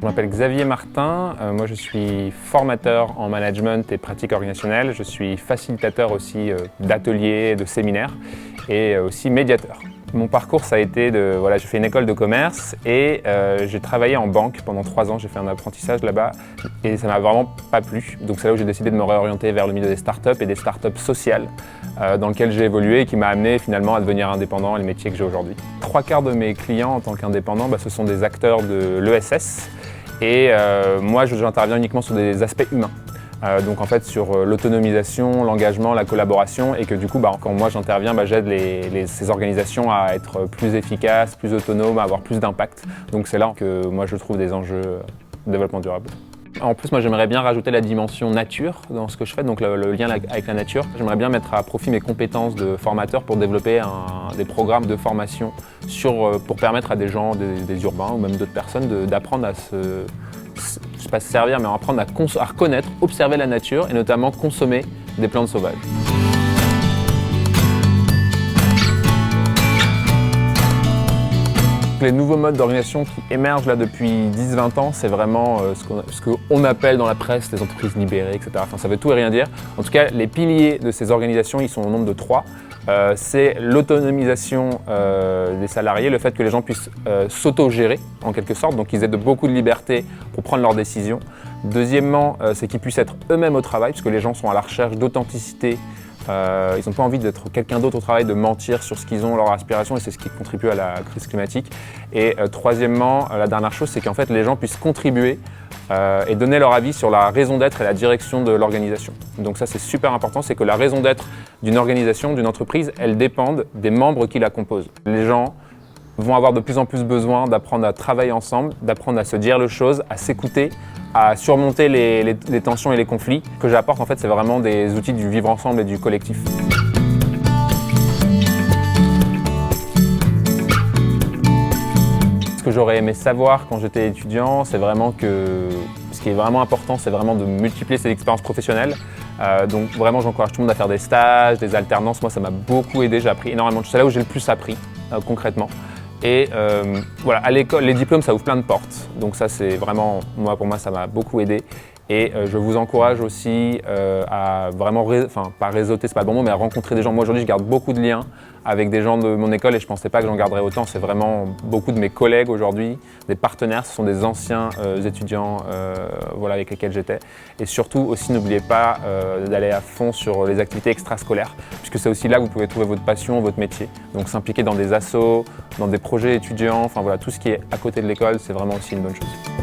m'appelle Xavier Martin, moi je suis formateur en management et pratique organisationnelle, je suis facilitateur aussi d'ateliers, de séminaires et aussi médiateur. Mon parcours, ça a été j'ai fait une école de commerce et j'ai travaillé en banque pendant 3 ans. J'ai fait un apprentissage là-bas et ça m'a vraiment pas plu. Donc c'est là où j'ai décidé de me réorienter vers le milieu des startups et des startups sociales dans lequel j'ai évolué et qui m'a amené finalement à devenir indépendant et le métier que j'ai aujourd'hui. 3/4 de mes clients en tant qu'indépendant, ce sont des acteurs de l'ESS et moi j'interviens uniquement sur des aspects humains. Donc en fait sur l'autonomisation, l'engagement, la collaboration et que du coup quand moi j'interviens, j'aide ces organisations à être plus efficaces, plus autonomes, à avoir plus d'impact. Donc c'est là que moi je trouve des enjeux de développement durable. En plus, moi j'aimerais bien rajouter la dimension nature dans ce que je fais, donc le lien avec la nature. J'aimerais bien mettre à profit mes compétences de formateur pour développer des programmes de formation pour permettre à des gens, des urbains ou même d'autres personnes d'apprendre à se servir, mais apprendre à reconnaître, observer la nature et notamment consommer des plantes sauvages. Les nouveaux modes d'organisation qui émergent là depuis 10-20 ans, c'est vraiment ce qu'on appelle dans la presse les entreprises libérées, etc. Enfin, ça veut tout et rien dire. En tout cas, les piliers de ces organisations, ils sont au nombre de 3. C'est l'autonomisation des salariés, le fait que les gens puissent s'auto-gérer en quelque sorte, donc ils aient beaucoup de liberté pour prendre leurs décisions. Deuxièmement, c'est qu'ils puissent être eux-mêmes au travail, puisque les gens sont à la recherche d'authenticité. Ils n'ont pas envie d'être quelqu'un d'autre au travail, de mentir sur ce qu'ils ont, leur aspiration, et c'est ce qui contribue à la crise climatique. Et troisièmement, la dernière chose, c'est qu'en fait les gens puissent contribuer et donner leur avis sur la raison d'être et la direction de l'organisation. Donc ça c'est super important, c'est que la raison d'être d'une organisation, d'une entreprise, elle dépend des membres qui la composent. Les gens vont avoir de plus en plus besoin d'apprendre à travailler ensemble, d'apprendre à se dire les choses, à s'écouter, à surmonter les tensions et les conflits. Ce que j'apporte en fait, c'est vraiment des outils du vivre ensemble et du collectif. Ce que j'aurais aimé savoir quand j'étais étudiant, c'est vraiment que ce qui est vraiment important, c'est vraiment de multiplier ses expériences professionnelles. Donc vraiment, j'encourage tout le monde à faire des stages, des alternances. Moi, ça m'a beaucoup aidé, j'ai appris énormément de choses. C'est là où j'ai le plus appris concrètement. Et à l'école, les diplômes, ça ouvre plein de portes. Donc ça, c'est vraiment, pour moi, ça m'a beaucoup aidé. Et je vous encourage aussi à vraiment, pas réseauter, c'est pas le bon mot, mais à rencontrer des gens. Moi, aujourd'hui, je garde beaucoup de liens avec des gens de mon école et je ne pensais pas que j'en garderais autant. C'est vraiment beaucoup de mes collègues aujourd'hui, des partenaires, ce sont des anciens étudiants avec lesquels j'étais. Et surtout aussi, n'oubliez pas d'aller à fond sur les activités extrascolaires, puisque c'est aussi là que vous pouvez trouver votre passion, votre métier. Donc s'impliquer dans des assos, dans des projets étudiants, tout ce qui est à côté de l'école, c'est vraiment aussi une bonne chose.